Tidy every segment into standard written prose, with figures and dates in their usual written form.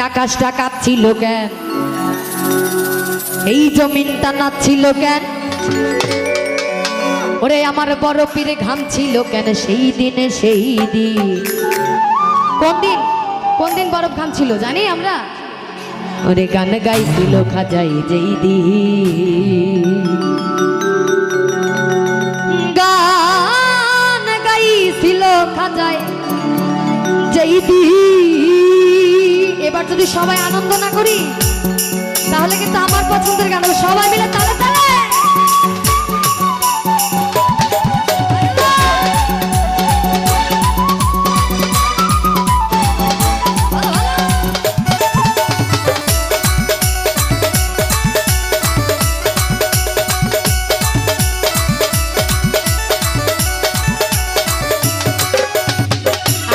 আকাশটা কাঁপছিল কেন, এই জমিনটা নাচছিল কেন, ওরে আমার বড় পীরে ঘামছিল কেন সেই দিনে সেই দিন। কোন দিন বরফ ঘামছিল জানি আমরা? ওরে গান গাইছিল খাজাই যেই দিন, গান গাইছিল খাজাই যেই দিন। এবার যদি সবাই আনন্দ না করি তাহলে কিন্তু আমার পছন্দের গান হবে। সবাই মিলে তালে তালে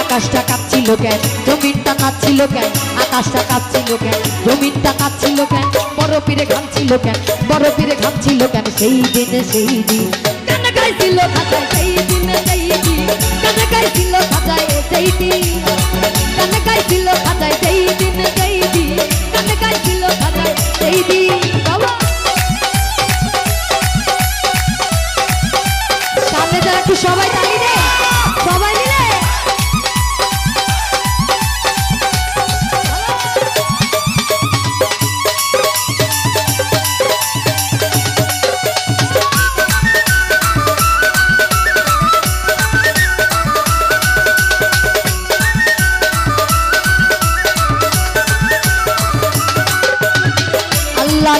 আকাশটা কাঁপছিল কেন, জমিনটা নাচছিল কেন, আকাশটা কাঁপছিল কেন, জমিনটা নাচছিল কেন, বড় পীরে ঘামছিল কেন, বড় পীরে ঘামছিল কেন সেই দিনে সেই দিন। গান গাইছিল খাজায় সেই দিনে সেই দিন, গান গাইছিল খাজায় সেই দিন, গান গাইছিল খাজায় সেই দিনে সেই দিন, গান গাইছিল খাজায় সেই দিন। বাবা সামনে যারা একটু সবাই তালি দে, সবাই মিলে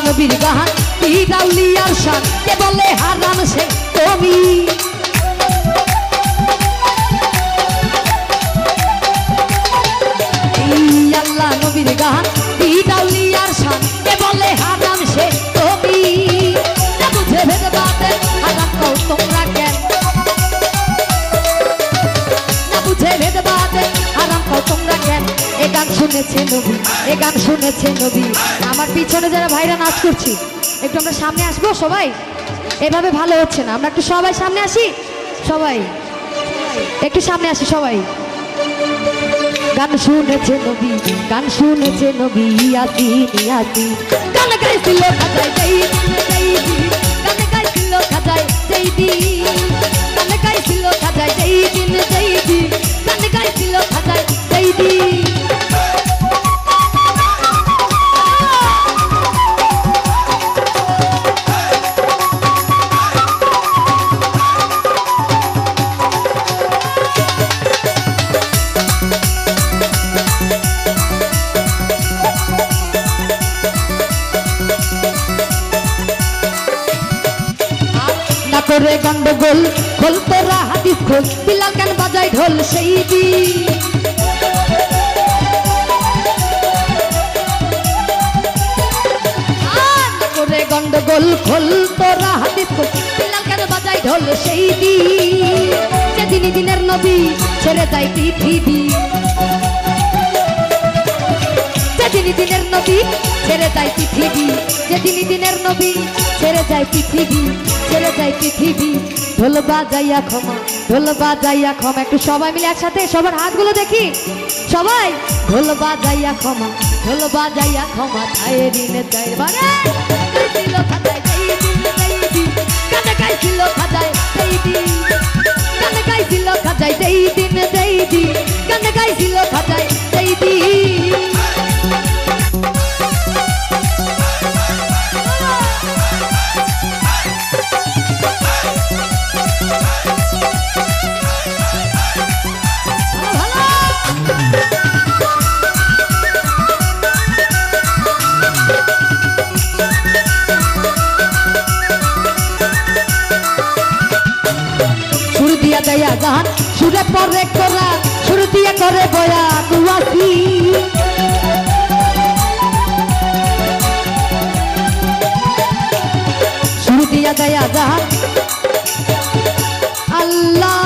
নবীর গান পীরাউলিয়ার শান কে বলে হারাম সে তুমি। আল্লাহ নবীর গান পীরাউলিয়ার শান কে বলে হারাম সে তুমি। না বুঝে ভেদ বাতে হারাম কও তোমরা কেন, না বুঝে ভেদ বাতে হারাম কও তোমরা কেন। এ গান শুনেছে নবী, এ গান শুনেছে নবী। আমার পিছনে যারা ভাইরা নাচ করছি একটু আমরা সামনে আসবো সবাই, এভাবে ভালো হচ্ছে না, আমরা একটু সবাই সামনে আসি, সবাই একটু সামনে আসি সবাই। গান শুনেছে নবী, গান শুনেছে নবী, ইয়াসিন ইয়াসিন। গান গাইছিল খাজায় যেই দিন যেই দিন, গান গাইছিল খাজায় যেই দিন, গান গাইছিল খাজায় যেই দিন যেই দিন, গান গাইছিল খাজায় যেই দিন। করে গন্ডগোল খোল তোরা হাদিস খোল, বিলাল গান বাজায় ঢোল সেই দিন। করে গন্ডগোল খোল তোরা হাদিস খোল, বিলাল গান বাজায় ঢোল সেই দিন। যেদিন দিনের নবী ছেড়ে যায় পৃথিবী, যেদিন দিনের নবী ছেড়ে যায় পৃথিবী, যেদিন দিনের নবী ছেড়ে যায় পৃথিবী, ছেড়ে যায় পৃথিবী। ঢোল বাজাইয়া ক্ষমা, ঢোল বাজাইয়া ক্ষমা। একটু সবাই মিলে একসাথে সবার হাতগুলো দেখি সবাই। ঢোল বাজাইয়া ক্ষমা, ঢোল বাজাইয়া ক্ষমা, ছায়ে দিনে চাই বারে গাইছিল খাজায় যেই দিন যেই দিন, গান গাইছিল খাজায় যেই দিন, গান গাইছিল খাজায় যেই দিন যেই দিন, গান গাইছিল খাজায় যেই দিন। সুর দিয়া দেয়া গান সুরে পরে করা, সুর দিয়া করে বয়া দুয়াসি। সুর দিয়া দেয়া গান আল্লাহ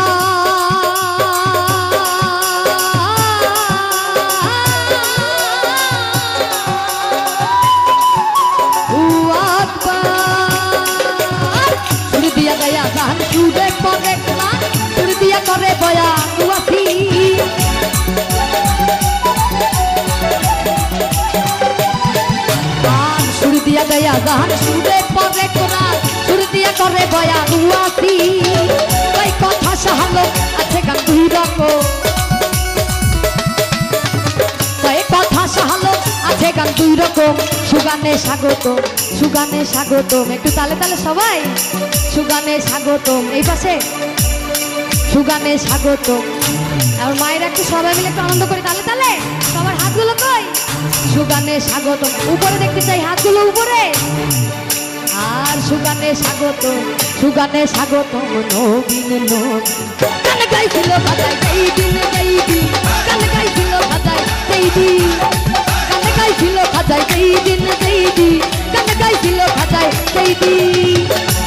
সুর দিয়া দেয়া গান সুরে পরে করা, সুর দিয়া করে বয়া দুয়াসি। বাজার সুরে পরে কোরআন সুর দিয়া করে বয়ান ওয়াসি কই কথা সাহালো আছে গান দুই রকম কই কথা সাহালো আছে গান দুই রকম সুগানে স্বাগতম সুগানে স্বাগতম একটু তালে তালে সবাই সুগানে স্বাগতম এই পাশে সুগানে স্বাগতম আর মায়ের একটু সবাই মিলে একটু আনন্দ করে তালে তালে সবার হাতগুলো কই সুগানে স্বাগতম উপরে দেখতে চাই হাতগুলো উপরে আর সুগানে স্বাগতম নবীন নবীন গান গাইছিল বাজাই সেই দিন গান গাইছিল বাজাই সেই দিন গান গাইছিল বাজাই সেই দিন গান গাইছিল বাজাই সেই দিন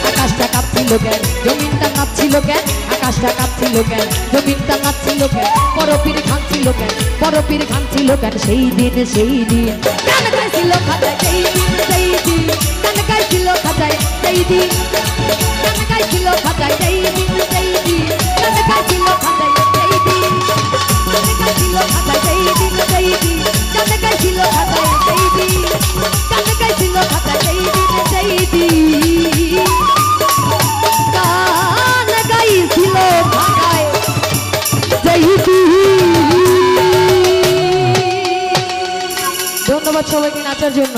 আকাশটা কাঁপছিল কেন জমিনটা নাচছিল কেন আকাশটা কাঁপছিল কেন জমিনটা নাচছিল কেন পরপীর খানছিল কেন সেই দিন গান গাইছিল খাজায় সেই দিন গান গাইছিল খাজায় সেই দিন গান গাইছিল খাজায় সেই দিন গান গাইছিল খাজায় সেই দিন গান গাইছিল খাজায় সেই দিন গান গাইছিল খাজায় সেই দিন গান গাইছিল খাজায় সেই দিন গান গাইছিল খাজায় সেই দিন। ধন্যবাদ সবাইকে নাচার জন্য।